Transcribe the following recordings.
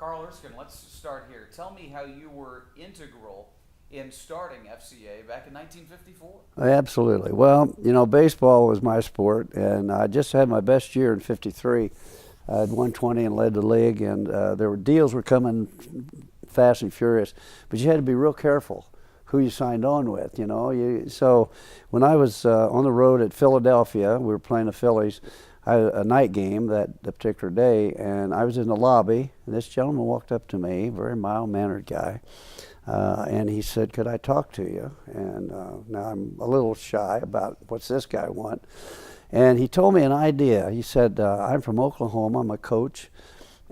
Carl Erskine, let's start here. Tell me how you were integral in starting FCA back in 1954. Absolutely. Well, baseball was my sport, and I just had my best year in '53. I had 120 and led the league, and deals were coming fast and furious, but you had to be real careful who you signed on with. So when I was on the road at Philadelphia, we were playing the Phillies. I had a night game that particular day, and I was in the lobby, and this gentleman walked up to me, very mild-mannered guy, and he said, "Could I talk to you?" And now I'm a little shy about what's this guy want. And he told me an idea. He said, "I'm from Oklahoma, I'm a coach,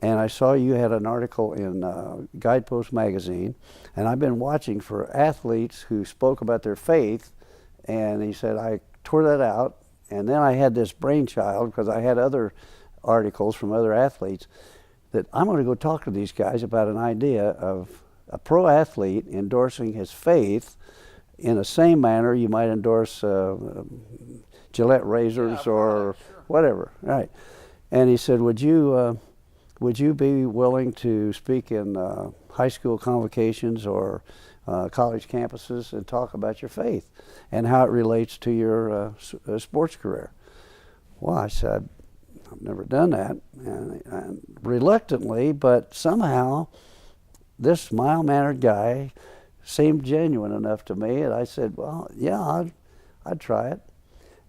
and I saw you had an article in Guidepost magazine, and I've been watching for athletes who spoke about their faith." And he said, I tore that out, and then I had this brainchild, because I had other articles from other athletes, that I'm going to go talk to these guys about an idea of a pro athlete endorsing his faith in the same manner you might endorse Gillette razors or whatever, right? And he said, would you be willing to speak in high school convocations or college campuses and talk about your faith and how it relates to your sports career? Well, I said, I've never done that, and reluctantly, but somehow this mild-mannered guy seemed genuine enough to me, and I said, well, yeah, I'd try it.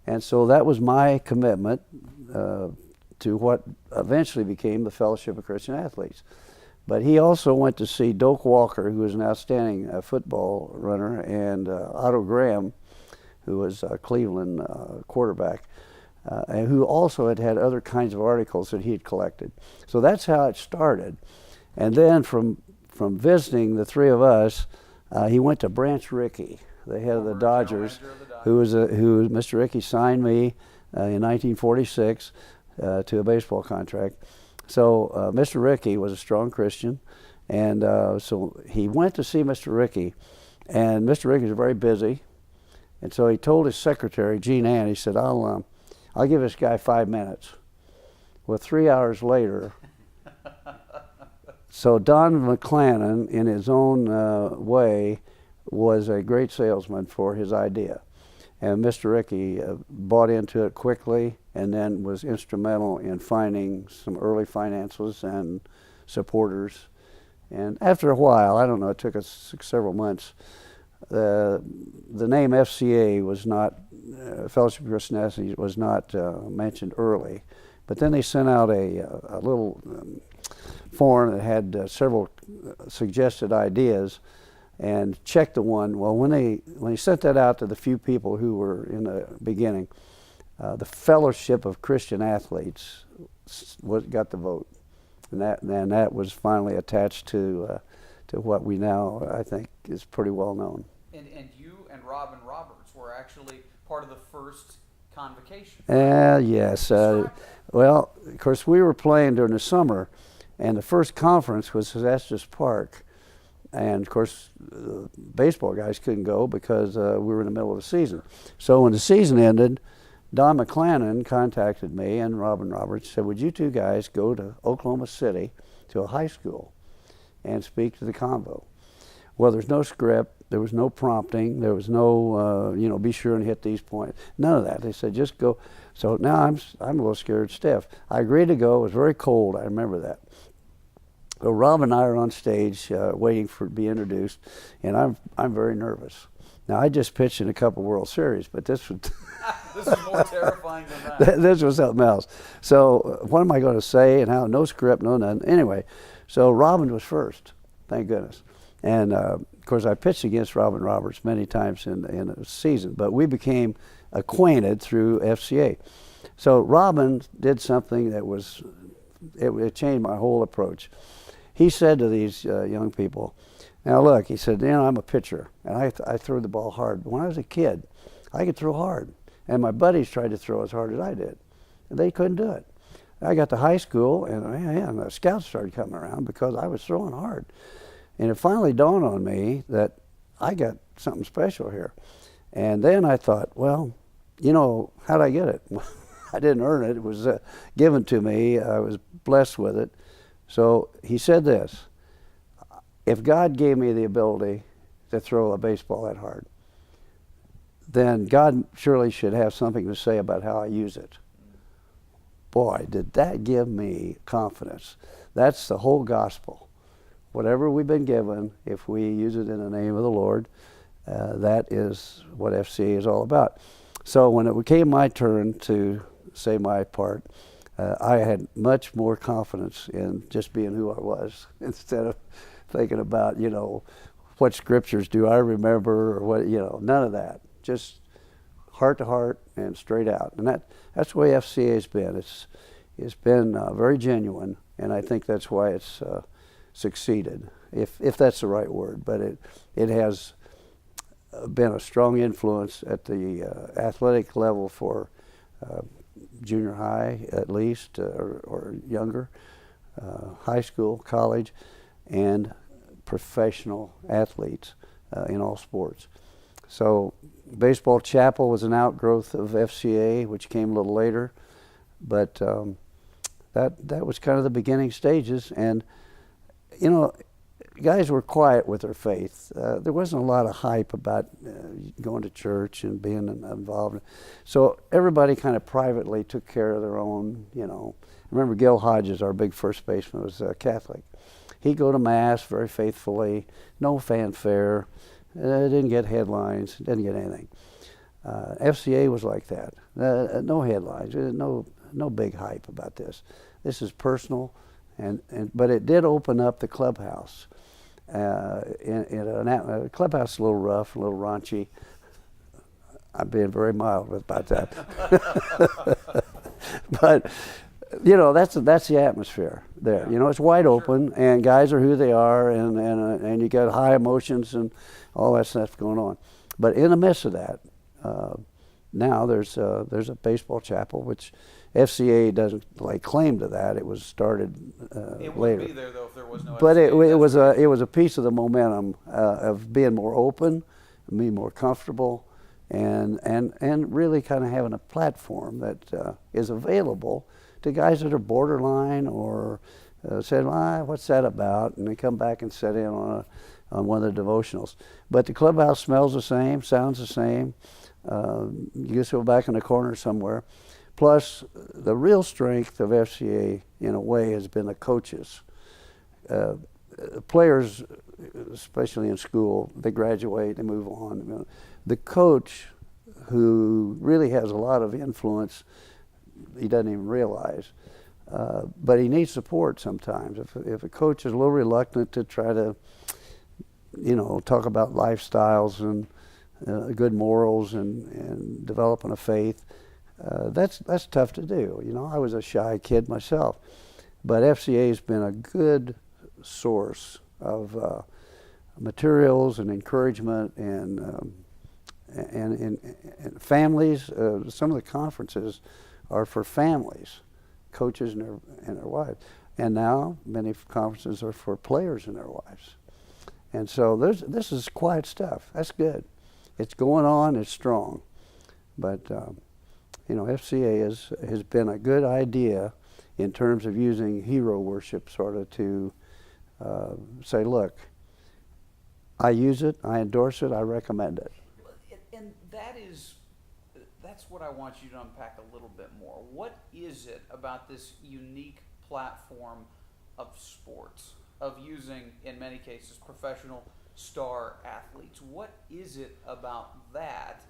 And so that was my commitment to what eventually became the Fellowship of Christian Athletes. But he also went to see Doak Walker, who was an outstanding football runner, and Otto Graham, who was a Cleveland quarterback, and who also had other kinds of articles that he had collected. So that's how it started. And then from visiting the three of us, he went to Branch Rickey, the head of the Dodgers, who Mr. Rickey signed me in 1946 to a baseball contract. So Mr. Rickey was a strong Christian, and so he went to see Mr. Rickey, and Mr. Rickey was very busy, and so he told his secretary, Jean Ann, he said, I'll give this guy 5 minutes. Well, 3 hours later, so Don McClannon, in his own way, was a great salesman for his idea. And Mr. Rickey bought into it quickly and then was instrumental in finding some early finances and supporters. And after a while, I don't know, it took us several months, the name FCA was not, Fellowship of Christian Athletes was not mentioned early. But then they sent out a little form that had several suggested ideas, and checked the one. Well, when they sent that out to the few people who were in the beginning, the Fellowship of Christian Athletes got the vote, and that was finally attached to what we now, I think, is pretty well known. And you and Robin Roberts were actually part of the first convocation. Yes. Well, of course, we were playing during the summer, and the first conference was at Estes Park. And of course, baseball guys couldn't go because we were in the middle of the season. So when the season ended, Don McClannon contacted me and Robin Roberts, said, would you two guys go to Oklahoma City to a high school and speak to the convo? Well, there's no script, there was no prompting, there was no, be sure and hit these points. None of that. They said, just go. So now I'm a little scared stiff. I agreed to go. It was very cold. I remember that. So Rob and I are on stage waiting to be introduced, and I'm very nervous. Now, I just pitched in a couple World Series, but this was this is more terrifying than that. This was something else. So what am I going to say and how? No script, no nothing. Anyway, so Robin was first, thank goodness. And of course, I pitched against Robin Roberts many times in a season, but we became acquainted through FCA. So Robin did something that it changed my whole approach. He said to these young people, now look, he said, I'm a pitcher, and I throw the ball hard. When I was a kid, I could throw hard, and my buddies tried to throw as hard as I did, and they couldn't do it. I got to high school, and the scouts started coming around because I was throwing hard. And it finally dawned on me that I got something special here. And then I thought, well, how'd I get it? I didn't earn it. It was given to me. I was blessed with it. So he said this: if God gave me the ability to throw a baseball that hard, then God surely should have something to say about how I use it. Boy, did that give me confidence. That's the whole gospel. Whatever we've been given, if we use it in the name of the Lord, that is what FCA is all about. So when it came my turn to say my part, I had much more confidence in just being who I was instead of thinking about, what scriptures do I remember or what, none of that. Just heart to heart and straight out. And that's the way FCA has been. It's been very genuine, and I think that's why it's succeeded, if that's the right word. But it has been a strong influence at the athletic level for junior high at least, or younger, high school, college, and professional athletes in all sports. So Baseball Chapel was an outgrowth of FCA, which came a little later, but that was kind of the beginning stages. And guys were quiet with their faith. There wasn't a lot of hype about going to church and being involved. So everybody kind of privately took care of their own, I remember Gil Hodges, our big first baseman, was Catholic. He'd go to Mass very faithfully, no fanfare, didn't get headlines, didn't get anything. FCA was like that. No headlines, no big hype about this. This is personal, but it did open up the clubhouse. A clubhouse is a little rough, a little raunchy. I'm being very mild about that. But that's the atmosphere there. It's wide open, and guys are who they are, and you got high emotions and all that stuff going on. But in the midst of that, now there's a baseball chapel, which FCA doesn't lay claim to that. It was started it later. It wouldn't be there though if there was no. But FCA. it was a piece of the momentum of being more open, being more comfortable, and really kind of having a platform that is available to guys that are borderline or said, what's that about? And they come back and sit in on one of the devotionals. But the clubhouse smells the same, sounds the same. You just go back in the corner somewhere. Plus, the real strength of FCA, in a way, has been the coaches. Players, especially in school, they graduate, they move on. The coach, who really has a lot of influence, he doesn't even realize, but he needs support sometimes. If a coach is a little reluctant to try to, talk about lifestyles and good morals and developing a faith, that's tough to do. I was a shy kid myself, but FCA has been a good source of materials and encouragement and families. Some of the conferences are for families, coaches and their wives, and now many conferences are for players and their wives. And so this is quiet stuff. That's good. It's going on. It's strong, but FCA has been a good idea in terms of using hero worship, sort of to say, look, I use it, I endorse it, I recommend it. And that's what I want you to unpack a little bit more. What is it about this unique platform of sports, of using, in many cases, professional star athletes? What is it about that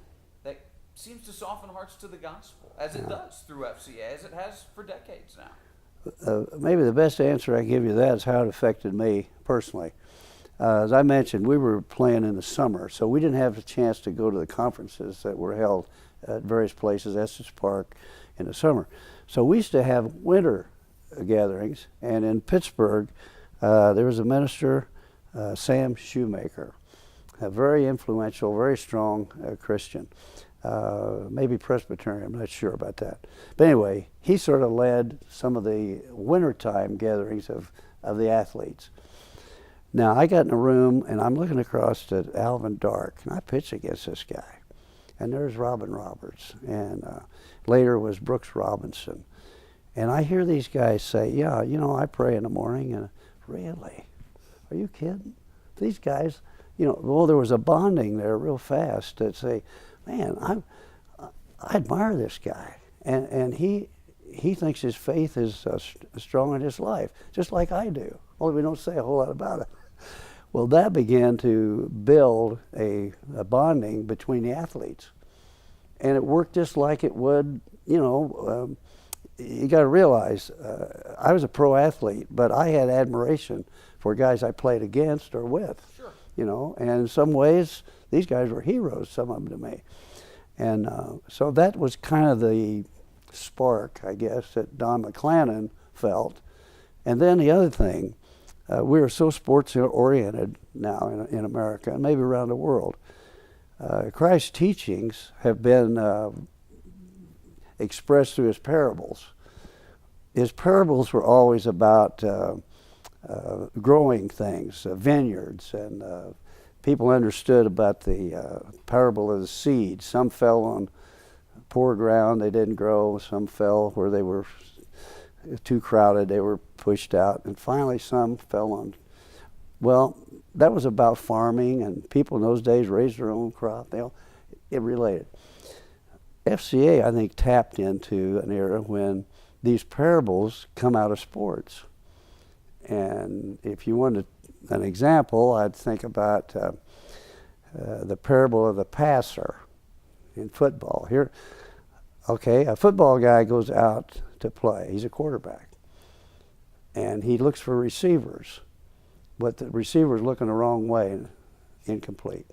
seems to soften hearts to the gospel, as it does through FCA, as it has for decades now? Maybe the best answer I give you to that is how it affected me personally. As I mentioned, we were playing in the summer, so we didn't have a chance to go to the conferences that were held at various places, Estes Park, in the summer. So we used to have winter gatherings, and in Pittsburgh, there was a minister, Sam Shoemaker, a very influential, very strong Christian. Maybe Presbyterian, I'm not sure about that. But anyway, he sort of led some of the wintertime gatherings of the athletes. Now, I got in a room, and I'm looking across at Alvin Dark, and I pitched against this guy. And there's Robin Roberts, and later was Brooks Robinson. And I hear these guys say, yeah, I pray in the morning. And really? Are you kidding? These guys, well, there was a bonding there real fast that say, man, I admire this guy. And he thinks his faith is strong in his life, just like I do. Only we don't say a whole lot about it. Well, that began to build a bonding between the athletes. And it worked just like it would, you got to realize, I was a pro athlete, but I had admiration for guys I played against or with. Sure. And in some ways, these guys were heroes, some of them to me. And so that was kind of the spark, I guess, that Don McClannon felt. And then the other thing, we are so sports-oriented now in America, and maybe around the world. Christ's teachings have been expressed through his parables. His parables were always about growing things, vineyards, and people understood about the parable of the seed. Some fell on poor ground, they didn't grow. Some fell where they were too crowded, they were pushed out. And finally some fell on, well, that was about farming, and people in those days raised their own crop. It related. FCA, I think, tapped into an era when these parables come out of sports. And if you wanted an example, I'd think about the parable of the passer in football. Here, okay, a football guy goes out to play. He's a quarterback. And he looks for receivers. But the receiver's looking the wrong way and incomplete.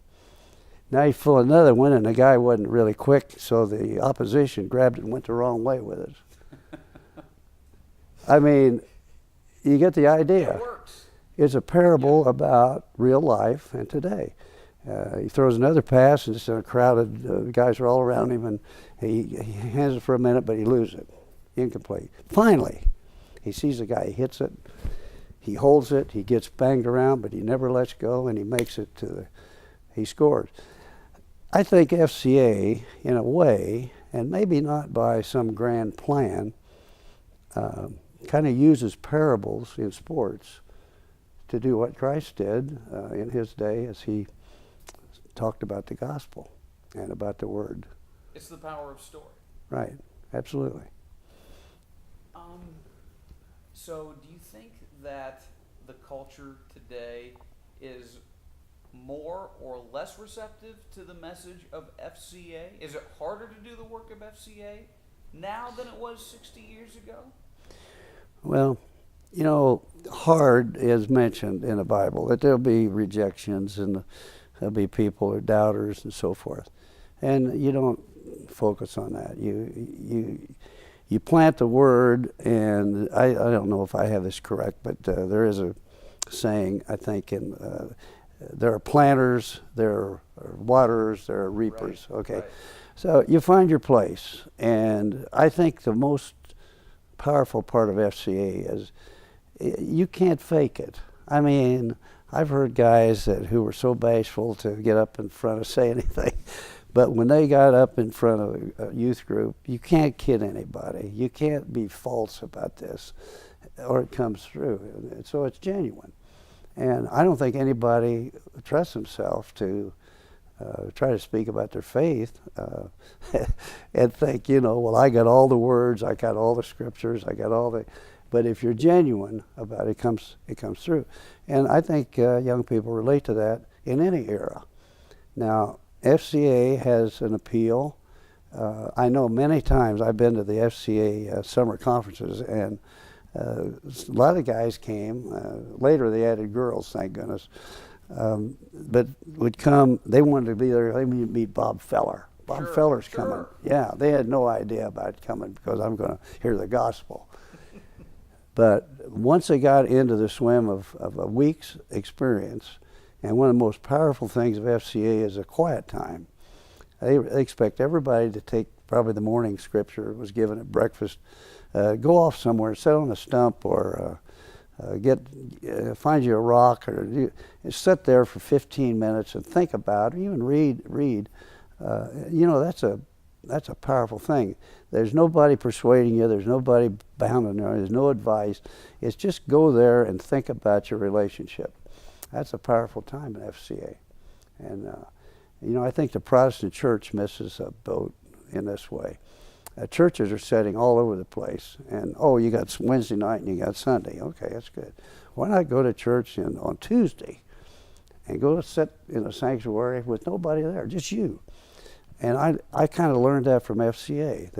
Now he flew another one, and the guy wasn't really quick, so the opposition grabbed it and went the wrong way with it. I mean, you get the idea. It works. It's a parable about real life and today. He throws another pass, and it's in a crowded, guys are all around him, and he hands it for a minute, but he loses it. Incomplete. Finally, he sees the guy, he hits it, he holds it, he gets banged around, but he never lets go, and he makes it he scores. I think FCA, in a way, and maybe not by some grand plan, kind of uses parables in sports to do what Christ did in his day as he talked about the gospel and about the word. It's the power of story. Right, absolutely. So do you think that the culture today is more or less receptive to the message of FCA? Is it harder to do the work of FCA now than it was 60 years ago? Well, hard is mentioned in the Bible, that there'll be rejections and there'll be people or doubters and so forth. And you don't focus on that. You plant the word, and I don't know if I have this correct, but there is a saying, I think, there are planters, there are waterers, there are reapers. Right. Okay, right. So you find your place, and I think the most powerful part of FCA is you can't fake it. I mean, I've heard guys who were so bashful to get up in front and say anything, but when they got up in front of a youth group, you can't kid anybody. You can't be false about this, or it comes through. And so it's genuine. And I don't think anybody trusts himself to try to speak about their faith and think, well, I got all the words, I got all the scriptures, I got all the... But if you're genuine about it, it comes through. And I think young people relate to that in any era. Now, FCA has an appeal. I know many times I've been to the FCA summer conferences, and a lot of guys came. Later they added girls, thank goodness. But would come, they wanted to be there, they meet Bob Feller. Bob Feller's coming. Yeah, they had no idea about coming because I'm going to hear the gospel. But once they got into the swim of a week's experience, and one of the most powerful things of FCA is a quiet time. They expect everybody to take probably the morning scripture was given at breakfast, go off somewhere, sit on a stump, or find you a rock, or sit there for 15 minutes and think about it, even read. That's a that's a powerful thing. There's nobody persuading you. There's nobody bounding you. There's no advice. It's just go there and think about your relationship. That's a powerful time in FCA. And, I think the Protestant church misses a boat in this way. Churches are setting all over the place. And, you got Wednesday night and you got Sunday. Okay, that's good. Why not go to church on Tuesday and go sit in a sanctuary with nobody there, just you? And I kind of learned that from FCA,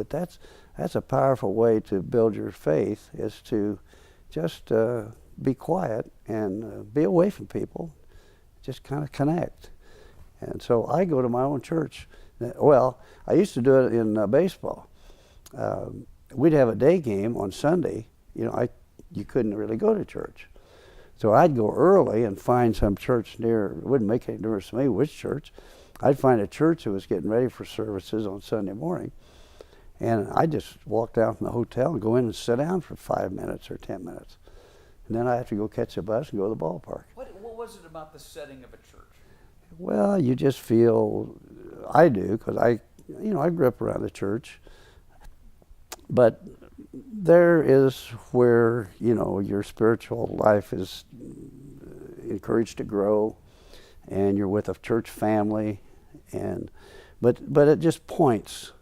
that's a powerful way to build your faith, is to just be quiet and be away from people, just kind of connect. And so I go to my own church. Well, I used to do it in baseball. We'd have a day game on Sunday. You couldn't really go to church. So I'd go early and find some church near. It wouldn't make any difference to me which church. I'd find a church that was getting ready for services on Sunday morning, and I'd just walk down from the hotel and go in and sit down for 5 minutes or 10 minutes. And then I have to go catch a bus and go to the ballpark. What was it about the setting of a church? Well, you just feel, I do, because I grew up around the church, but there is where, your spiritual life is encouraged to grow, and you're with a church family, but it just points,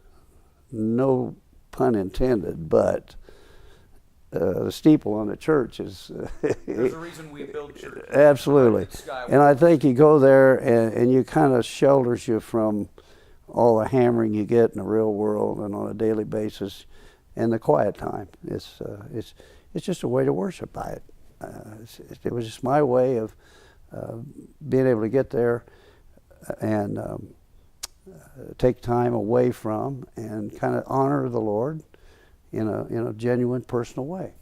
no pun intended, but the steeple on the church is there's a reason we build churches. Absolutely. And I think you go there and you kind of shelters you from all the hammering you get in the real world and on a daily basis, and the quiet time. It's just a way to worship by it. It was just my way of being able to get there and take time away from and kind of honor the Lord in a genuine, personal way.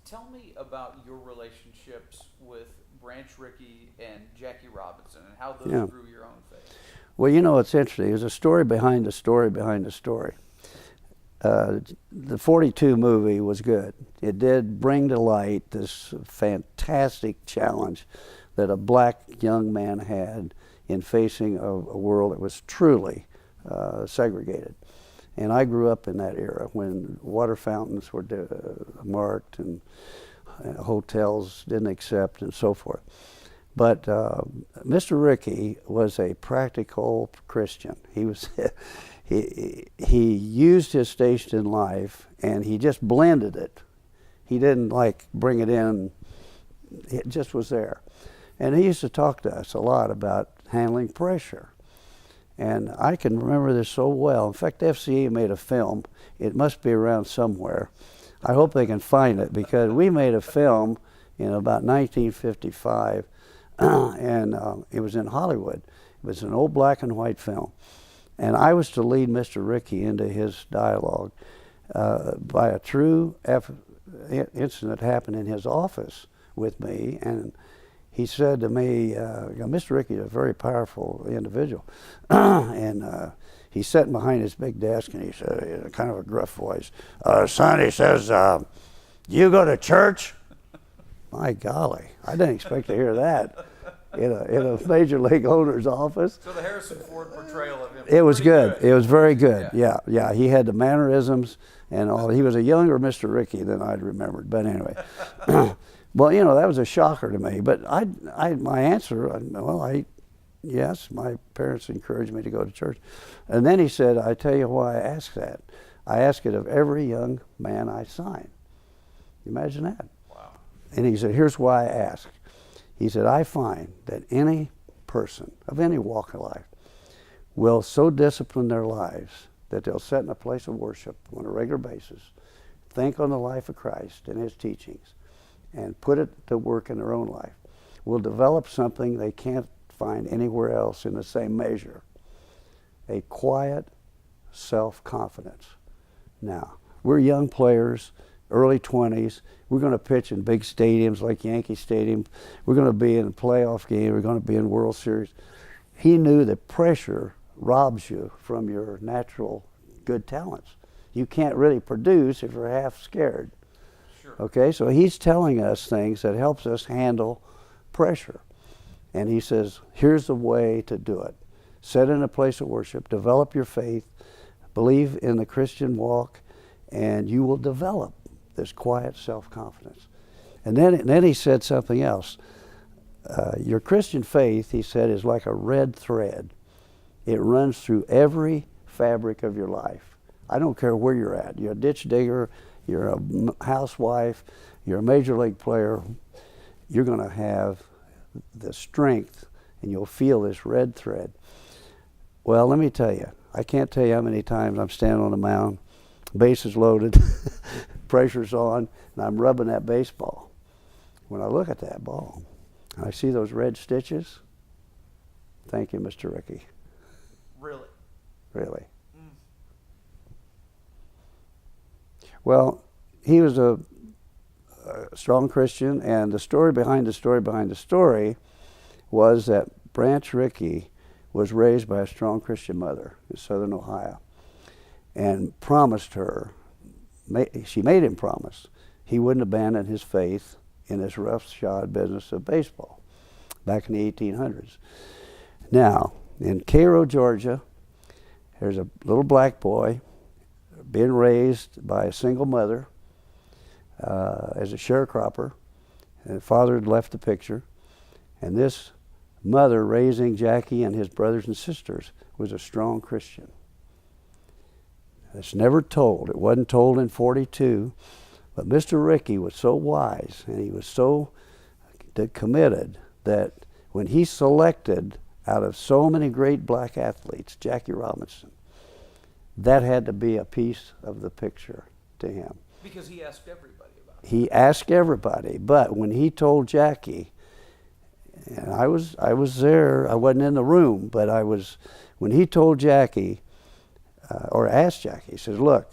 Tell me about your relationships with Branch Rickey and Jackie Robinson and how those grew your own faith. Well, it's interesting. There's a story behind the story behind the story. The 42 movie was good. It did bring to light this fantastic challenge that a black young man had in facing a world that was truly segregated. And I grew up in that era when water fountains were marked and hotels didn't accept and so forth. But Mr. Rickey was a practical Christian. He was he used his station in life and he just blended it. He didn't bring it in. It just was there. And he used to talk to us a lot about handling pressure. And I can remember this so well. In fact, FCA made a film. It must be around somewhere. I hope they can find it, because we made a film in about 1955, and it was in Hollywood. It was an old black and white film. And I was to lead Mr. Rickey into his dialogue by a true incident that happened in his office with me. And he said to me, Mr. Rickey is a very powerful individual. And he's sitting behind his big desk, and he said, in kind of a gruff voice, son, he says, you go to church? My golly, I didn't expect to hear that in a major league owner's office. So the Harrison Ford portrayal of him. It was good. It was very good. Yeah. He had the mannerisms and all. He was a younger Mr. Rickey than I'd remembered. But anyway, well, that was a shocker to me. But my answer, yes, my parents encouraged me to go to church. And then he said, I tell you why I ask that. I ask it of every young man I sign. Imagine that. Wow. And he said, here's why I ask. He said, I find that any person of any walk of life will so discipline their lives that they'll sit in a place of worship on a regular basis, think on the life of Christ and his teachings, and put it to work in their own life, will develop something they can't find anywhere else in the same measure: a quiet self-confidence. Now, we're young players, early 20s. We're going to pitch in big stadiums like Yankee Stadium. We're going to be in a playoff game. We're going to be in World Series. He knew that pressure robs you from your natural good talents. You can't really produce if you're half scared. Sure. Okay, so he's telling us things that helps us handle pressure. And he says, here's the way to do it. Sit in a place of worship, develop your faith, believe in the Christian walk, and you will develop this quiet self-confidence. And then he said something else. Your Christian faith, he said, is like a red thread. It runs through every fabric of your life. I don't care where you're at. You're a ditch digger, you're a housewife, you're a major league player. You're going to have the strength, and you'll feel this red thread. Well, let me tell you, I can't tell you how many times I'm standing on the mound, bases loaded, pressure's on, and I'm rubbing that baseball. When I look at that ball, and I see those red stitches, thank you, Mr. Rickey. Really? Really. Well, he was a strong Christian, and the story behind the story behind the story was that Branch Rickey was raised by a strong Christian mother in southern Ohio, and promised her, she made him promise, he wouldn't abandon his faith in this roughshod business of baseball back in the 1800s. Now, in Cairo, Georgia, there's a little black boy being raised by a single mother as a sharecropper, and father had left the picture, and this mother raising Jackie and his brothers and sisters was a strong Christian. It's never told. It wasn't told in 42, but Mr. Rickey was so wise, and he was so committed, that when he selected out of so many great black athletes, Jackie Robinson, that had to be a piece of the picture to him. Because he asked everybody about it. He asked everybody, but when he told Jackie, and I was there, I wasn't in the room, but when he told Jackie, or asked Jackie, he says, look,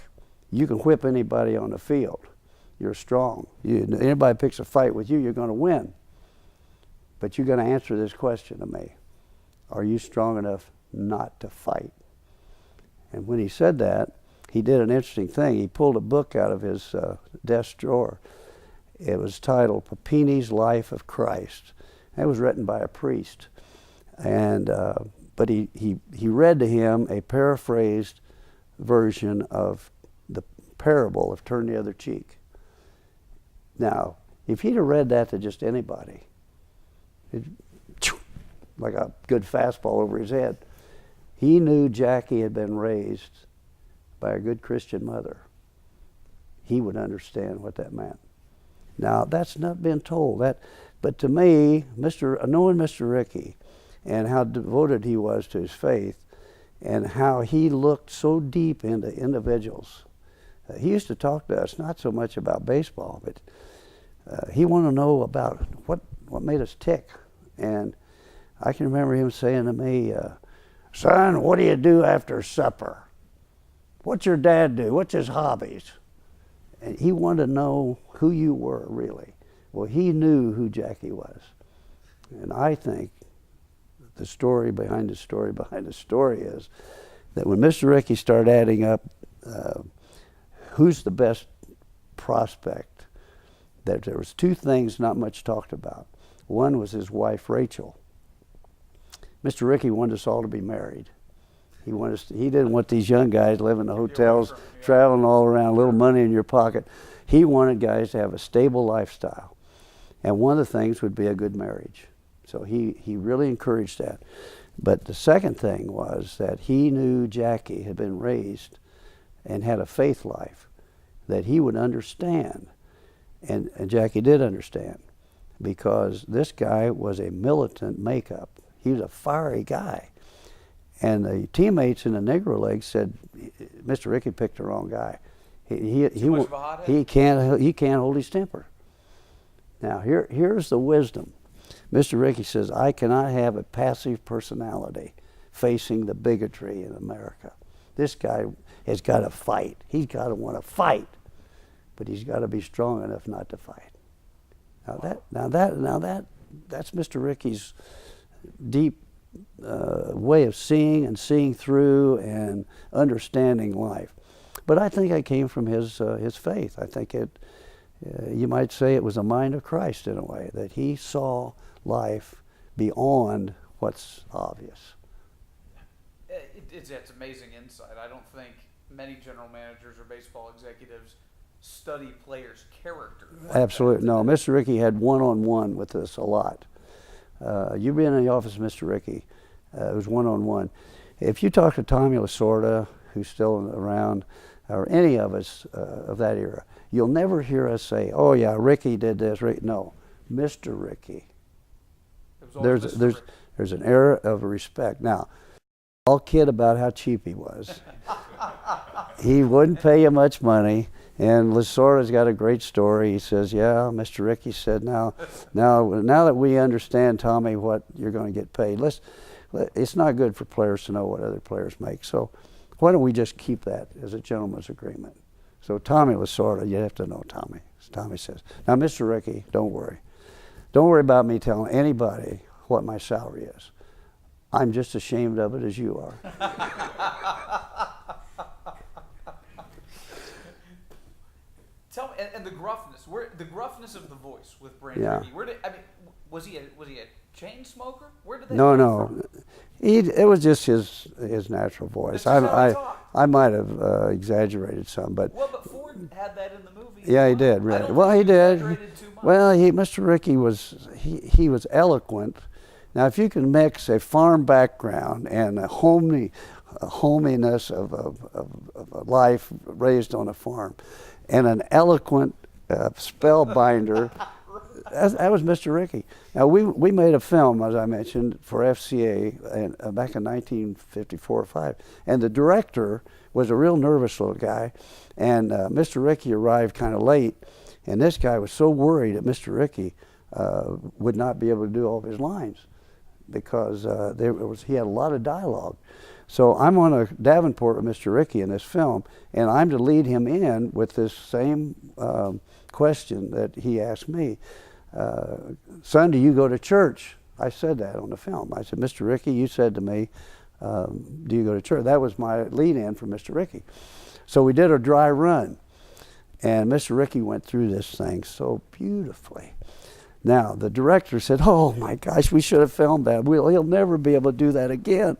you can whip anybody on the field. You're strong. Anybody picks a fight with you, you're going to win. But you're going to answer this question to me. Are you strong enough not to fight? And when he said that, he did an interesting thing. He pulled a book out of his desk drawer. It was titled Papini's Life of Christ. It was written by a priest. And but he read to him a paraphrased version of the parable of Turn the Other Cheek. Now, if he'd have read that to just anybody, like a good fastball over his head, he knew Jackie had been raised by a good Christian mother. He would understand what that meant. Now, that's not been told. But to me, knowing Mr. Rickey and how devoted he was to his faith and how he looked so deep into individuals, he used to talk to us not so much about baseball, but he wanted to know about what made us tick. And I can remember him saying to me, son, what do you do after supper? What's your dad do? What's his hobbies? And he wanted to know who you were, really. Well, he knew who Jackie was. And I think the story behind the story behind the story is that when Mr. Rickey started adding up who's the best prospect, that there was two things not much talked about. One was his wife, Rachel. Mr. Rickey wanted us all to be married. He didn't want these young guys living in the hotels, traveling all around, little money in your pocket. He wanted guys to have a stable lifestyle. And one of the things would be a good marriage. So he really encouraged that. But the second thing was that he knew Jackie had been raised and had a faith life, that he would understand. And Jackie did understand, because this guy was a militant makeup. He was a fiery guy. And the teammates in the Negro League said, Mr. Rickey picked the wrong guy. He can't hold his temper. Now here's the wisdom. Mr. Rickey says, I cannot have a passive personality facing the bigotry in America. This guy has got to fight. He's got to want to fight, but he's got to be strong enough not to fight. That's Mr. Rickey's deep way of seeing and seeing through and understanding life. But I think it came from his faith. I think you might say it was a mind of Christ in a way, that he saw life beyond what's obvious. It's amazing insight. I don't think many general managers or baseball executives study players' character. Absolutely. No, Mr. Rickey had one-on-one with us a lot. You've been in the office of Mr. Rickey. It was one-on-one. If you talk to Tommy Lasorda, who's still around, or any of us of that era, you'll never hear us say, "Oh yeah, Rickey did this." No, Mr. Rickey. There's an air of respect. Now, all kid about how cheap he was. He wouldn't pay you much money. And Lasorda's got a great story. He says, "Yeah, Mr. Rickey said, now that we understand, Tommy, what you're going to get paid, it's not good for players to know what other players make. So why don't we just keep that as a gentleman's agreement?" So Tommy Lasorda, you have to know Tommy. Tommy says, "Now, Mr. Rickey, don't worry. Don't worry about me telling anybody what my salary is. I'm just ashamed of it as you are." Tell me, and the gruffness of the voice with Branch Rickey. Was he a chain smoker? Where did that come from? It was just his natural voice. I might have exaggerated some, but Ford had that in the movie. Yeah, he did. Right. Well, he did. Well, Mr. Rickey he was eloquent. Now, if you can mix a farm background and a hominess of a life raised on a farm, and an eloquent spellbinder, that was Mr. Rickey. Now, we made a film, as I mentioned, for FCA back in 1954 or 5, and the director was a real nervous little guy, and Mr. Rickey arrived kind of late, and this guy was so worried that Mr. Rickey would not be able to do all of his lines because he had a lot of dialogue. So I'm on a Davenport with Mr. Rickey in this film, and I'm to lead him in with this same question that he asked me. "Son, do you go to church?" I said that on the film. I said, "Mr. Rickey, you said to me, do you go to church?" That was my lead-in for Mr. Rickey. So we did a dry run, and Mr. Rickey went through this thing so beautifully. Now, the director said, "Oh my gosh, we should have filmed that. He'll never be able to do that again."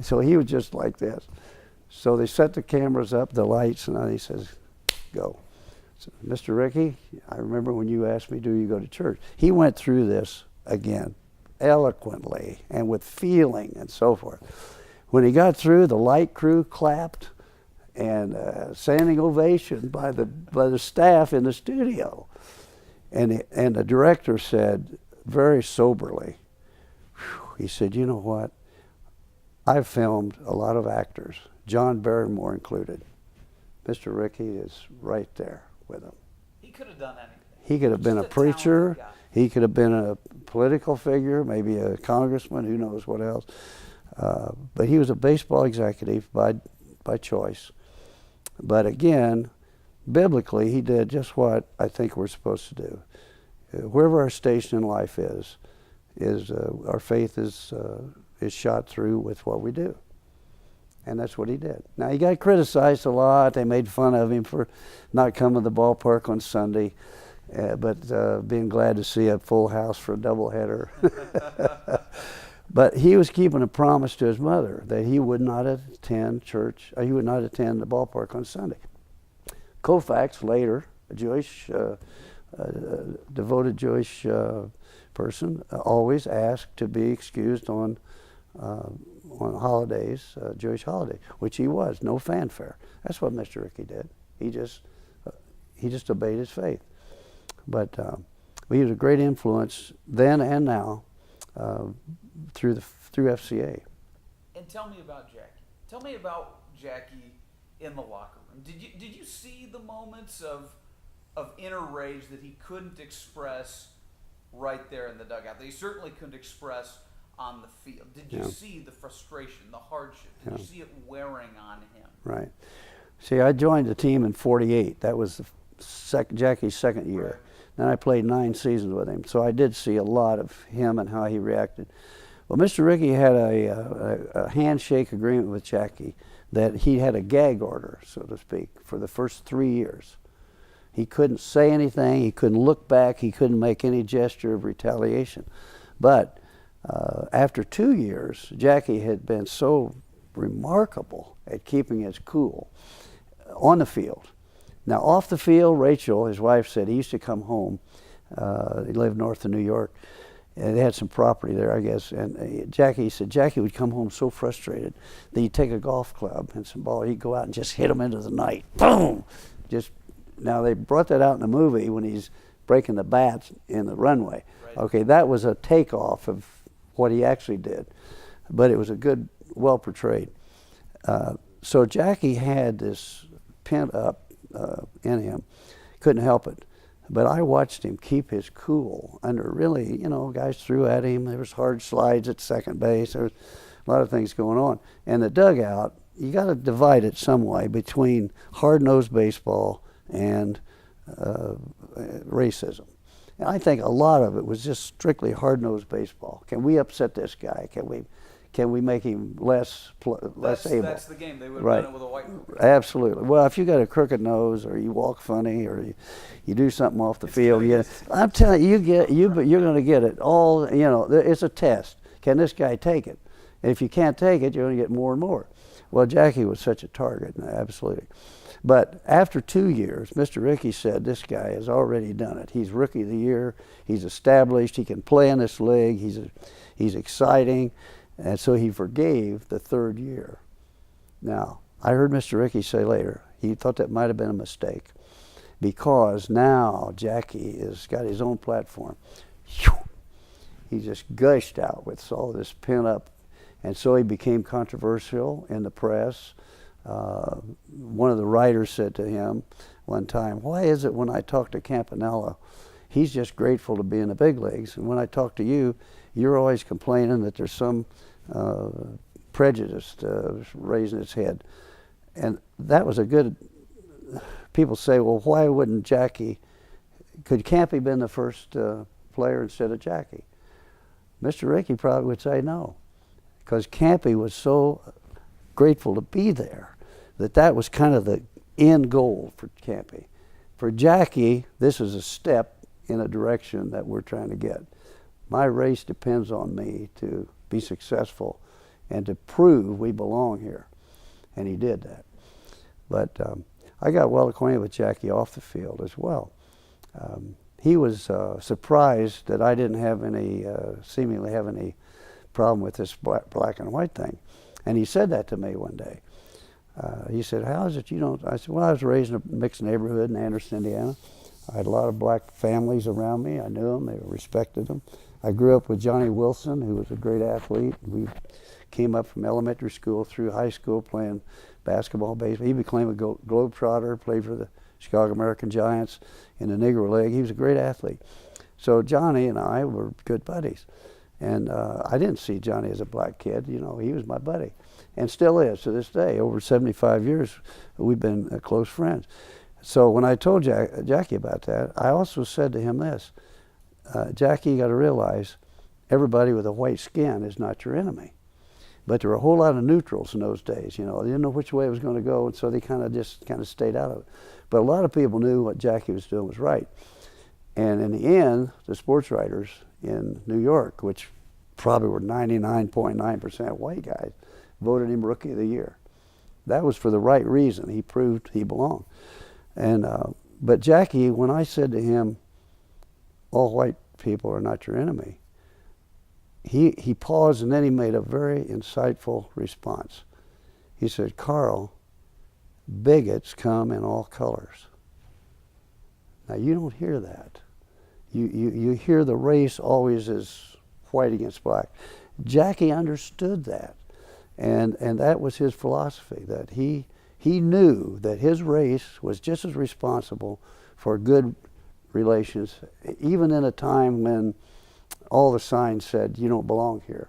So he was just like this. So they set the cameras up, the lights, and then he says, "Go." So, "Mr. Rickey, I remember when you asked me, do you go to church?" He went through this again, eloquently and with feeling and so forth. When he got through, the light crew clapped, and standing ovation by the staff in the studio. And the director said, very soberly, he said, "You know what? I've filmed a lot of actors, John Barrymore included. Mr. Rickey is right there with him." He could have done anything. He could have been a preacher. He could have been a political figure, maybe a congressman, who knows what else. But he was a baseball executive by choice. But again, biblically, he did just what I think we're supposed to do. Wherever our station in life is our faith is shot through with what we do. And that's what he did. Now, he got criticized a lot. They made fun of him for not coming to the ballpark on Sunday, but being glad to see a full house for a doubleheader. But he was keeping a promise to his mother that he would not attend church, he would not attend the ballpark on Sunday. Koufax, later, a Jewish, devoted Jewish person, always asked to be excused on holidays, Jewish holiday, which he was, no fanfare. That's what Mr. Rickey did. He just obeyed his faith. But he was a great influence then and now through FCA. And tell me about Jackie. Tell me about Jackie in the locker room. Did you see the moments of inner rage that he couldn't express right there in the dugout, that he certainly couldn't express on the field? Did you see the frustration, the hardship? Did you see it wearing on him? Right. See, I joined the team in '48. That was Jackie's second year. Right. Then I played 9 seasons with him, so I did see a lot of him and how he reacted. Well, Mr. Rickey had a handshake agreement with Jackie that he had a gag order, so to speak, for the first 3 years. He couldn't say anything, he couldn't look back, he couldn't make any gesture of retaliation. But after 2 years, Jackie had been so remarkable at keeping his cool on the field. Now, off the field, Rachel, his wife, said he used to come home. He lived north of New York, and they had some property there, I guess. And Jackie said Jackie would come home so frustrated that he'd take a golf club and some ball. He'd go out and just hit them into the night. Boom! Just now they brought that out in the movie when he's breaking the bats in the runway. Right. Okay, that was a takeoff of what he actually did, but it was a good, well portrayed. So Jackie had this pent up in him, couldn't help it. But I watched him keep his cool under really, guys threw at him. There was hard slides at second base. There was a lot of things going on. And the dugout, you got to divide it some way between hard-nosed baseball and racism. And I think a lot of it was just strictly hard-nosed baseball. Can we upset this guy? Can we make him less able? That's the game. They would have right. done it with a white. Absolutely. Well, if you got a crooked nose, or you walk funny, or you do something off the field, I'm telling you, you're going to get it all. It's a test. Can this guy take it? And if you can't take it, you're going to get more and more. Well, Jackie was such a target, absolutely. But after 2 years, Mr. Rickey said, this guy has already done it. He's Rookie of the Year. He's established. He can play in this league. He's exciting. And so he forgave the third year. Now, I heard Mr. Rickey say later, he thought that might have been a mistake, because now Jackie has got his own platform. He just gushed out with all this pent up. And so he became controversial in the press. One of the writers said to him one time, why is it when I talk to Campanella, he's just grateful to be in the big leagues, and when I talk to you, you're always complaining that there's some prejudice raising its head. And that was a good, people say, well, why wouldn't Jackie, could Campy been the first player instead of Jackie? Mr. Rickey probably would say no, because Campy was so grateful to be there that was kind of the end goal for Campy. For Jackie, this is a step in a direction that we're trying to get. My race depends on me to be successful and to prove we belong here. And he did that. But I got well acquainted with Jackie off the field as well. He was surprised that I didn't have seemingly have any problem with this black and white thing. And he said that to me one day. He said, how is it you don't? I said, well, I was raised in a mixed neighborhood in Anderson, Indiana. I had a lot of black families around me. I knew them. They respected them. I grew up with Johnny Wilson, who was a great athlete. We came up from elementary school through high school playing basketball, baseball. He became a globetrotter, played for the Chicago American Giants in the Negro League. He was a great athlete. So Johnny and I were good buddies. And I didn't see Johnny as a black kid. He was my buddy, and still is to this day. Over 75 years, we've been close friends. So when I told Jackie about that, I also said to him this, Jackie, you got to realize everybody with a white skin is not your enemy. But there were a whole lot of neutrals in those days. They didn't know which way it was going to go, and so they kind of stayed out of it. But a lot of people knew what Jackie was doing was right. And in the end, the sports writers in New York, which probably were 99.9% white guys, voted him Rookie of the Year. That was for the right reason. He proved he belonged. And but Jackie, when I said to him, all white people are not your enemy, he paused, and then he made a very insightful response. He said, Carl, bigots come in all colors. Now, you don't hear that. You hear the race always is white against black. Jackie understood that, and that was his philosophy, that he knew that his race was just as responsible for good relations, even in a time when all the signs said, you don't belong here.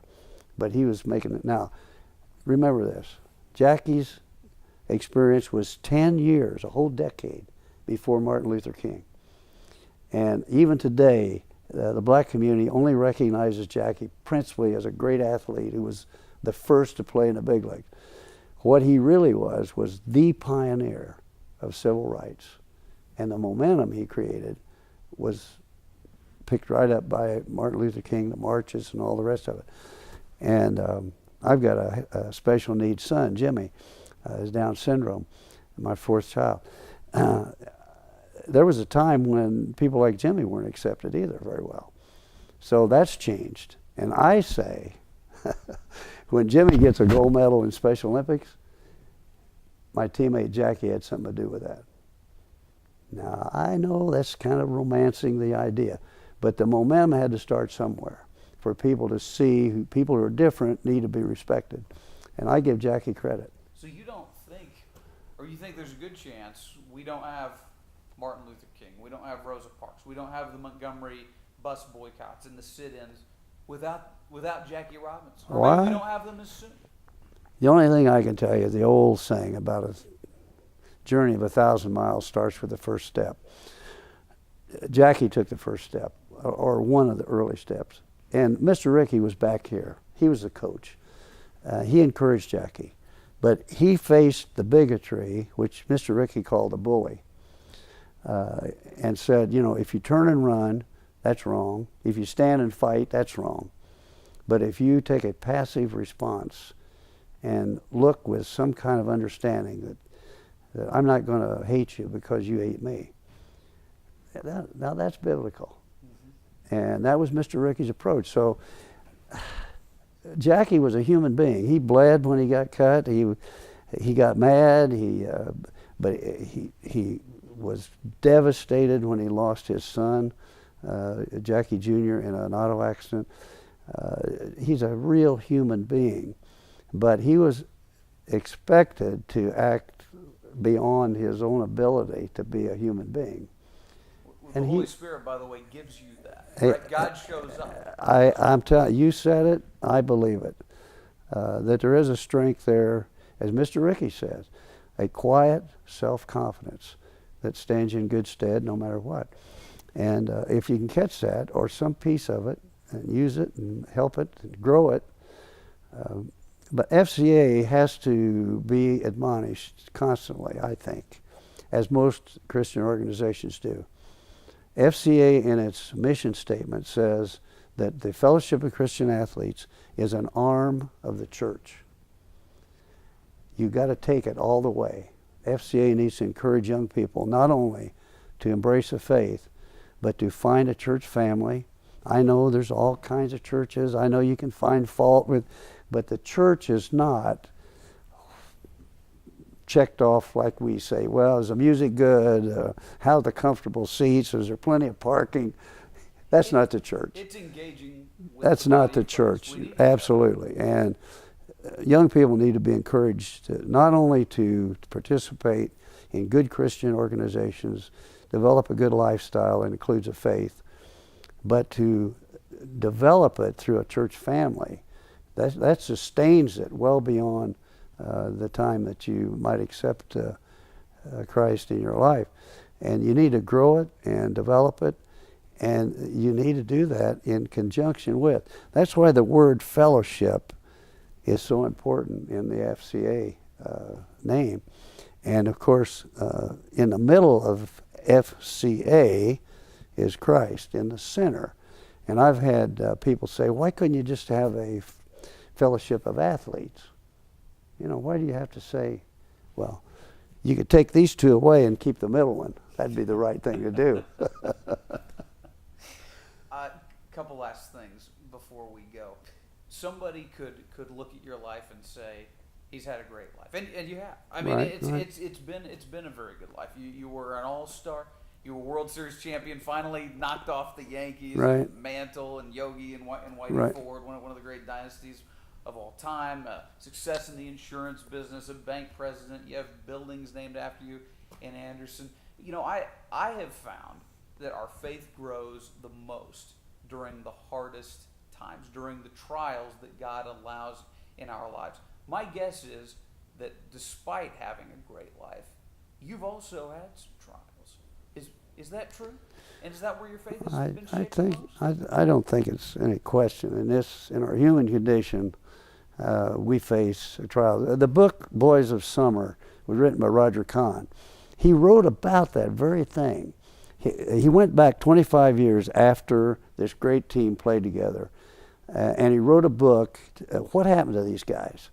But he was making it. Now, remember this. Jackie's experience was 10 years, a whole decade, before Martin Luther King. And even today, the black community only recognizes Jackie principally as a great athlete who was the first to play in the big leagues. What he really was the pioneer of civil rights. And the momentum he created was picked right up by Martin Luther King, the marches and all the rest of it. And I've got a special needs son, Jimmy, has Down syndrome, my fourth child. There was a time when people like Jimmy weren't accepted either very well. So that's changed. And I say, when Jimmy gets a gold medal in Special Olympics, my teammate Jackie had something to do with that. Now, I know that's kind of romancing the idea, but the momentum had to start somewhere for people to see people who are different need to be respected. And I give Jackie credit. So you don't think, or you think there's a good chance we don't have Martin Luther King, we don't have Rosa Parks, we don't have the Montgomery bus boycotts and the sit-ins without Jackie Robinson? Or Why? maybe we don't have them as soon. The only thing I can tell you is the old saying about a journey of 1,000 miles starts with the first step. Jackie took the first step, or one of the early steps. And Mr. Rickey was back here. He was the coach. He encouraged Jackie. But he faced the bigotry, which Mr. Rickey called a bully, and said, you know, if you turn and run, that's wrong. If you stand and fight, that's wrong. But if you take a passive response and look with some kind of understanding that I'm not going to hate you because you hate me, now that's biblical. Mm-hmm. And that was Mr. Rickey's approach. So Jackie was a human being. He bled when he got cut. He got mad. But he was devastated when he lost his son, Jackie Jr., in an auto accident. He's a real human being, but he was expected to act beyond his own ability to be a human being. The Holy Spirit, by the way, gives you that. Right? God shows up. I'm telling you, said it, I believe it. That there is a strength there, as Mr. Rickey says, a quiet self-confidence that stands you in good stead no matter what. And if you can catch that, or some piece of it, and use it and help it and grow it, but FCA has to be admonished constantly, I think, as most Christian organizations do. FCA in its mission statement says that the Fellowship of Christian Athletes is an arm of the church. You've got to take it all the way. FCA needs to encourage young people not only to embrace the faith, but to find a church family. I know there's all kinds of churches. I know you can find fault with, but the church is not checked off like we say, well, is the music good? How are the comfortable seats? Is there plenty of parking? That's not the church. It's engaging with That's not the church, absolutely. And young people need to be encouraged not only to participate in good Christian organizations, develop a good lifestyle that includes a faith, but to develop it through a church family. That sustains it well beyond the time that you might accept Christ in your life. And you need to grow it and develop it, and you need to do that in conjunction with. That's why the word fellowship is so important in the FCA name. And of course, in the middle of FCA is Christ, in the center. And I've had people say, why couldn't you just have a fellowship of athletes? You know, why do you have to say, well, you could take these two away and keep the middle one. That'd be the right thing to do. Couple last things before we go. Somebody could look at your life and say, he's had a great life, and you have. I mean, Right. It's been a very good life. You were an all-star. You were World Series champion. Finally knocked off the Yankees. Right. Mantle and Yogi and Whitey Right. Ford, one of the great dynasties of all time. Success in the insurance business. A bank president. You have buildings named after you in Anderson. You know, I have found that our faith grows the most during the hardest times, during the trials that God allows in our lives. My guess is that despite having a great life, you've also had some trials. Is that true? And is that where your faith has been shaped the most? I don't think it's any question. In our human condition, we face a trial. The book Boys of Summer was written by Roger Kahn. He wrote about that very thing. He went back 25 years after this great team played together. and he wrote a book. What happened to these guys?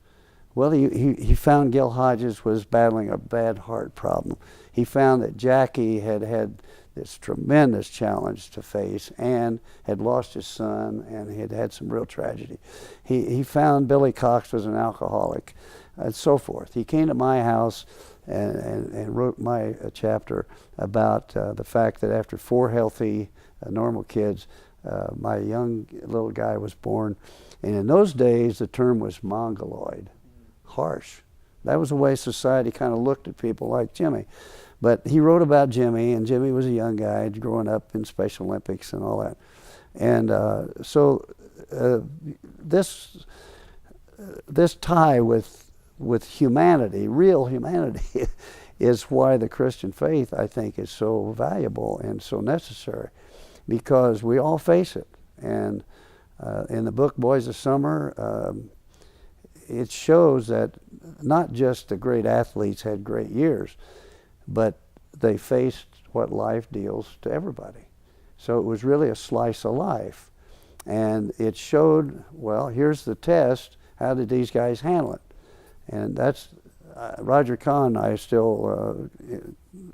Well, he found Gil Hodges was battling a bad heart problem. He found that Jackie had had this tremendous challenge to face and had lost his son and he had had some real tragedy. He found Billy Cox was an alcoholic and so forth. He came to my house and wrote my chapter about the fact that after 4 healthy, normal kids, my young little guy was born. And in those days, the term was mongoloid, harsh. That was the way society kind of looked at people like Jimmy. But he wrote about Jimmy, and Jimmy was a young guy growing up in Special Olympics and all that. And so this tie with humanity, real humanity, is why the Christian faith, I think, is so valuable and so necessary, because we all face it. And in the book Boys of Summer, it shows that not just the great athletes had great years, but they faced what life deals to everybody. So it was really a slice of life. And it showed, well, here's the test. How did these guys handle it? And that's Roger Kahn, I still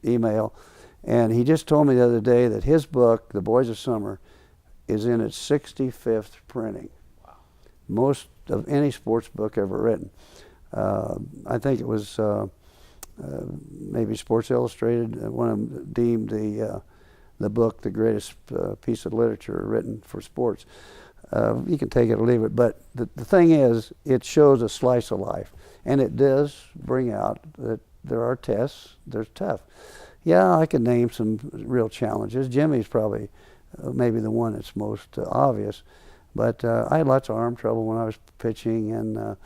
email, and he just told me the other day that his book, The Boys of Summer, is in its 65th printing. Wow. Most of any sports book ever written. I think it was maybe Sports Illustrated, one of them deemed the book the greatest piece of literature written for sports. You can take it or leave it, but the thing is, it shows a slice of life, and it does bring out that there are tests. They're tough. Yeah, I can name some real challenges. Jimmy's probably maybe the one that's most obvious, but I had lots of arm trouble when I was pitching, and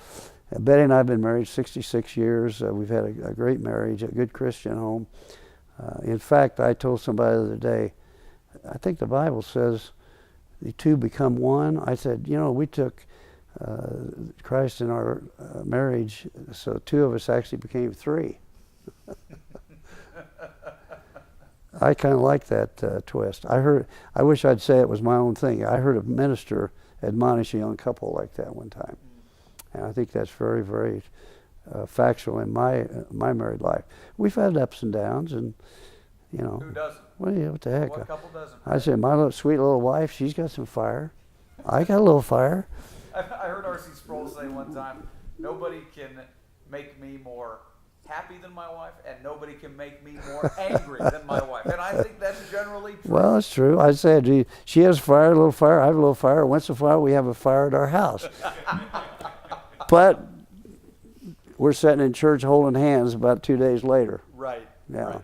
Betty and I have been married 66 years. We've had a great marriage, a good Christian home. In fact, I told somebody the other day, I think the Bible says the two become one. I said, you know, we took Christ in our marriage, so 2 of us actually became 3. I kind of like that twist. I wish I'd say it was my own thing. I heard a minister admonish a young couple like that one time. And I think that's very, very factual in my married life. We've had ups and downs, and you know. Who doesn't? Well, yeah, what the heck? What couple doesn't? I said, my little sweet little wife, she's got some fire. I got a little fire. I heard R.C. Sproul say one time, nobody can make me more happy than my wife, and nobody can make me more angry than my wife. And I think that's generally true. Well, it's true. I said, she has fire, a little fire, I have a little fire. Once in a while, we have a fire at our house. But we're sitting in church holding hands about 2 days later. Right. Yeah. Right.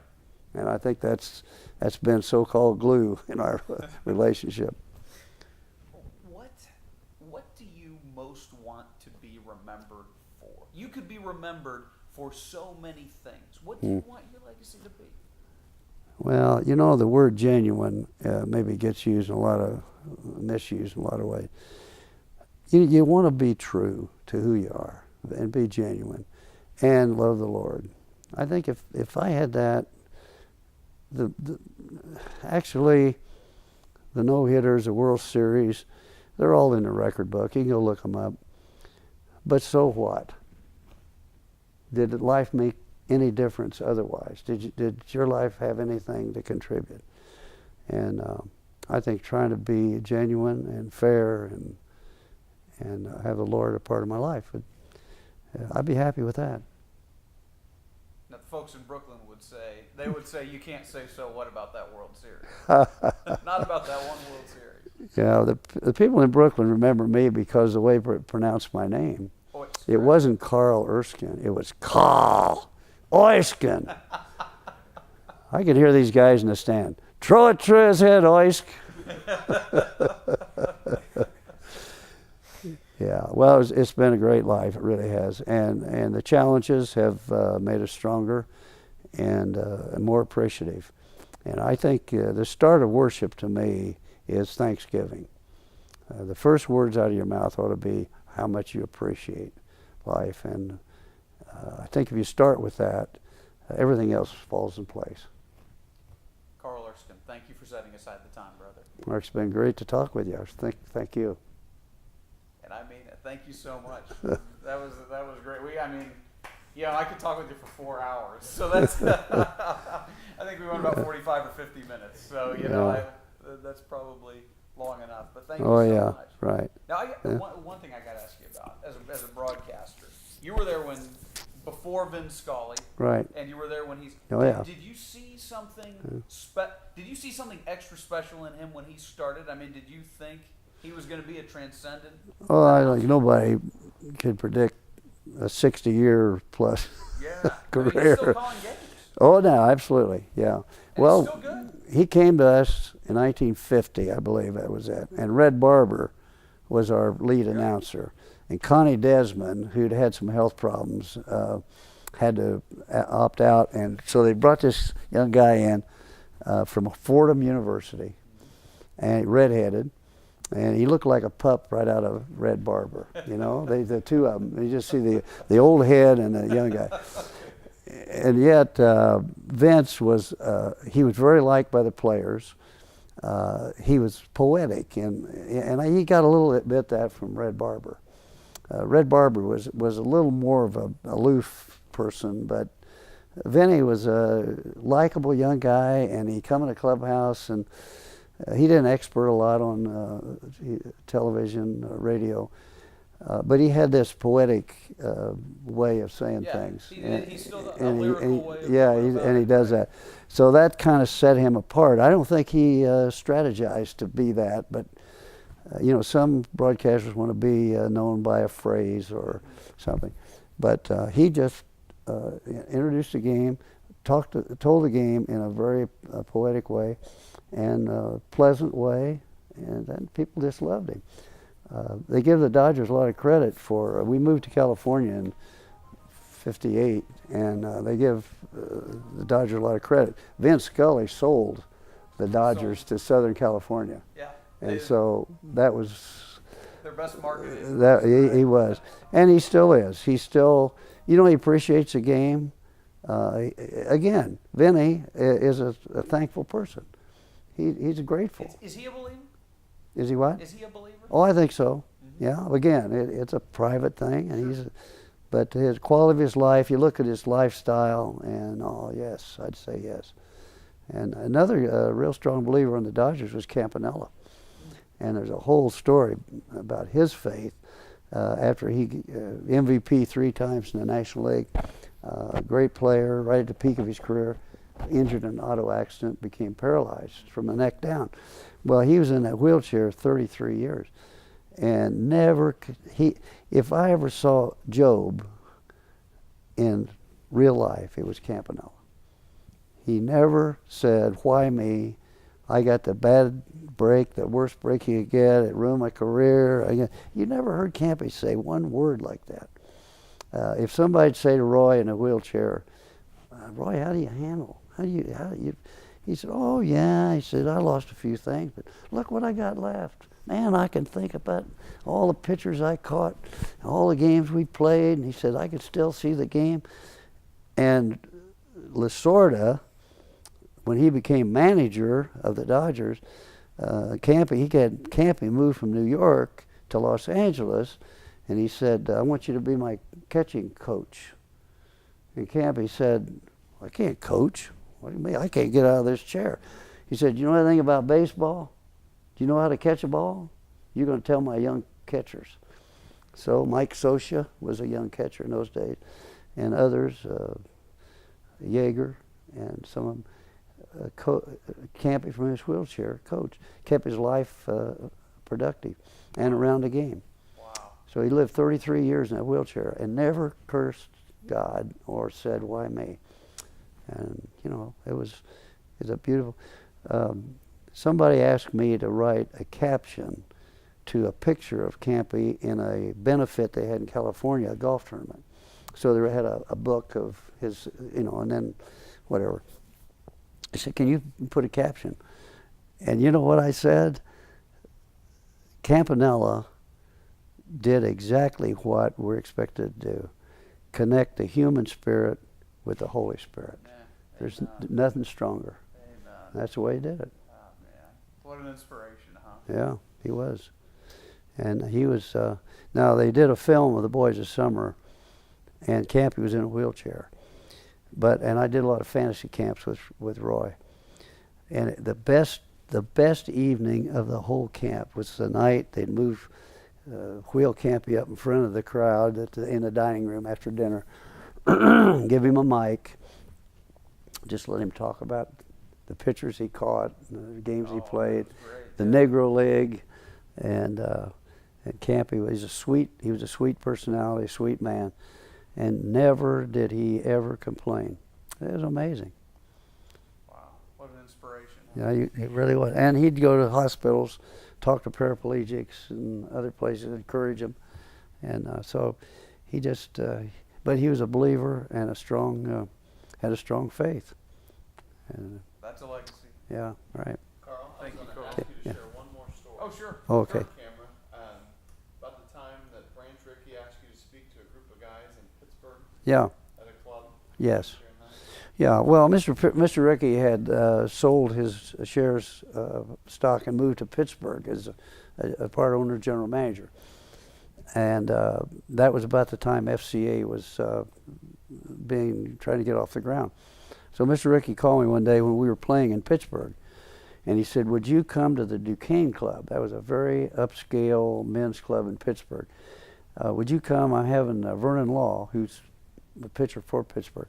And I think that's been so-called glue in our relationship. What do you most want to be remembered for? You could be remembered for so many things. What do you want your legacy to be? Well, you know, the word genuine maybe gets used in a lot of, misused in a lot of ways. You want to be true to who you are and be genuine and love the Lord. I think if I had that, actually the no-hitters, the World Series, they're all in the record book. You can go look them up. But so what? Did life make any difference otherwise? Did your life have anything to contribute? And I think trying to be genuine and fair and have the Lord a part of my life, I'd be happy with that. Now, the folks in Brooklyn would say, you can't say, so what about that World Series? Not about that one World Series. Yeah, the people in Brooklyn remember me because the way it pronounced my name. It wasn't Carl Erskine. It was Carl Erskine. I could hear these guys in the stand. Throw it through his head, Oysk. Yeah, well, it's been a great life. It really has. And the challenges have made us stronger and more appreciative. And I think the start of worship to me is thanksgiving. The first words out of your mouth ought to be how much you appreciate life. And I think if you start with that, everything else falls in place. Carl Erskine, thank you for setting aside the time, brother. Mark, it's been great to talk with you. Thank you. I mean it. Thank you so much. That was great. I could talk with you for 4 hours. So that's I think we went about 45 or 50 minutes. So that's probably long enough. But thank you so much. Right. Now, one thing I got to ask you about as a broadcaster, you were there before Vin Scully, right? And you were there when he's. Did you see something? Did you see something extra special in him when he started? I mean, did you think he was going to be a transcendent? Well, I think nobody could predict a 60-year plus career. I mean, he's still calling games. Oh no, absolutely, yeah. And well, he's still good. He came to us in 1950, I believe that was it, and Red Barber was our lead announcer. And Connie Desmond, who'd had some health problems, had to opt out, and so they brought this young guy in from Fordham University, and redheaded, and he looked like a pup right out of Red Barber. The two of them. You just see the old head and the young guy. And yet Vince was he was very liked by the players. He was poetic, and he got a little bit that from Red Barber. Red Barber was a little more of a aloof person, but Vinny was a likable young guy, and he come in a clubhouse, and he didn't expert a lot on television, radio, but he had this poetic way of saying things. He's still a lyrical way. And he does that. So that kind of set him apart. I don't think he strategized to be that, but some broadcasters want to be known by a phrase or something. But he just introduced the game, told the game in a very poetic way and pleasant way, and then people just loved him. They give the Dodgers a lot of credit for, we moved to California in '58, and they give the Dodgers a lot of credit. Vince Scully sold the Dodgers to Southern California. Yeah. And so that was their best marketing. That he was, and he still is. He still, he appreciates the game. Again, Vinny is a thankful person. He's grateful. Is he a believer? Is he what? Is he a believer? Oh, I think so. Mm-hmm. Yeah. Again, it's a private thing, and but his quality of his life. You look at his lifestyle, and yes, I'd say yes. And another real strong believer in the Dodgers was Campanella. And there's a whole story about his faith after he MVP 3 times in the National League, a great player, right at the peak of his career, injured in an auto accident, became paralyzed from the neck down. Well, he was in that wheelchair 33 years, and if I ever saw Job in real life, it was Campanella. He never said, "Why me? I got the bad break, the worst break you could get. It ruined my career." You never heard Campy say one word like that. If somebody'd say to Roy in a wheelchair, "Roy, how do you handle? How do you?" He said, "Oh yeah." He said, "I lost a few things, but look what I got left. Man, I can think about all the pitchers I caught, all the games we played." And he said, "I could still see the game." And when he became manager of the Dodgers, Campy moved from New York to Los Angeles, and he said, "I want you to be my catching coach." And Campy said, "I can't coach. What do you mean? I can't get out of this chair." He said, "You know anything about baseball? Do you know how to catch a ball? You're going to tell my young catchers." So Mike Scioscia was a young catcher in those days, and others, Yeager, and some of them. Campy from his wheelchair coach kept his life productive and around the game. Wow. So he lived 33 years in that wheelchair and never cursed God or said, "Why me?" And it's a beautiful. Somebody asked me to write a caption to a picture of Campy in a benefit they had in California, a golf tournament. So they had a book of his, and then whatever. I said, "Can you put a caption?" And you know what I said? Campanella did exactly what we're expected to do: connect the human spirit with the Holy Spirit. There's nothing stronger. Amen. That's the way he did it. Oh, man. What an inspiration, huh? Yeah, he was. And he was, now they did a film of the boys this summer, and Campy was in a wheelchair. And I did a lot of fantasy camps with Roy. And the best evening of the whole camp was the night they'd move wheel Campy up in front of the crowd in the dining room after dinner, give him a mic, just let him talk about the pitchers he caught, the games he played, the Negro League, and Campy was he was a sweet personality, a sweet man, and never did he ever complain. It was amazing. Wow, what an inspiration. Yeah, it really was. And he'd go to hospitals, talk to paraplegics and other places, encourage them. And so he just, but he was a believer and had a strong faith. And, that's a legacy. yeah, right. Carl, I was Thank going you, to Carl. ask you to Yeah. share one more story. Oh, sure. Okay. On camera, about the time that Branch Rickey asked you to speak to a group of guys in Pittsburgh Yeah, at a club. yes. Sharing that? Yeah, well, Mr. Rickey had sold his shares stock and moved to Pittsburgh as a part owner, general manager. And that was about the time FCA was trying to get off the ground. So Mr. Rickey called me one day when we were playing in Pittsburgh, and he said, "Would you come to the Duquesne Club?" That was a very upscale men's club in Pittsburgh. "Would you come? I'm having Vernon Law, who's the pitcher for Pittsburgh.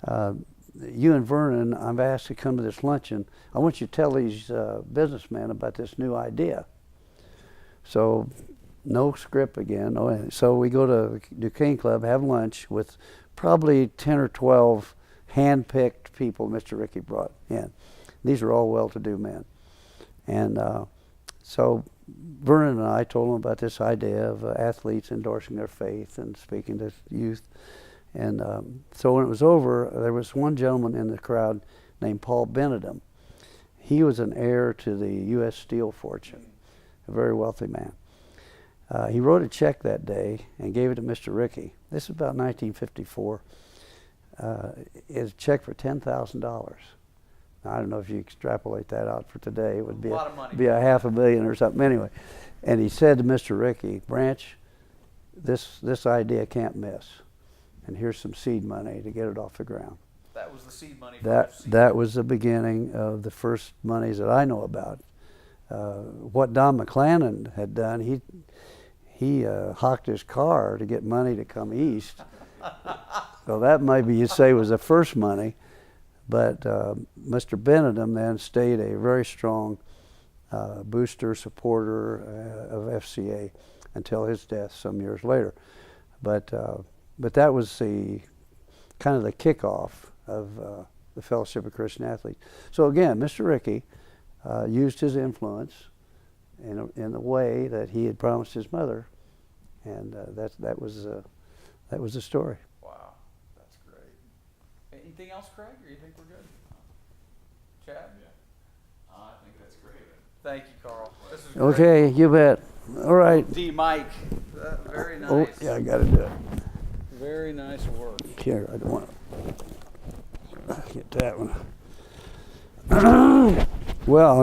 You and Vernon, I'm asked to come to this luncheon. I want you to tell these businessmen about this new idea." So no script again. So we go to the Duquesne Club, have lunch with probably 10 or 12 hand-picked people Mr. Rickey brought in. These are all well-to-do men. And so Vernon and I told him about this idea of athletes endorsing their faith and speaking to youth. And so when it was over, there was one gentleman in the crowd named Paul Benedum. He was an heir to the U.S. Steel fortune, a very wealthy man. He wrote a check that day and gave it to Mr. Rickey. This is about 1954. It's a check for $10,000. I don't know if you extrapolate that out for today. It would be a lot of money. Be a $500,000 or something. Anyway, and he said to Mr. Rickey, "Branch, this idea can't miss. And here's some seed money to get it off the ground." That was the seed money. That was the beginning of the first monies that I know about. What Don McClannon had done, he hawked his car to get money to come east. So that maybe you'd say was the first money. But Mr. Benedum then stayed a very strong booster, supporter of FCA until his death some years later. But that was the kind of the kickoff of the Fellowship of Christian Athletes. So again, Mr. Rickey used his influence in the way that he had promised his mother, and that was the story. Wow, that's great. Anything else, Craig, or you think we're good? Chad? Yeah. I think that's great. Thank you, Carl. This is great. Okay, you bet. All right. D. Mike, very nice. Oh, yeah, I got to do it. Very nice work. Here, I don't want to get that one. Well.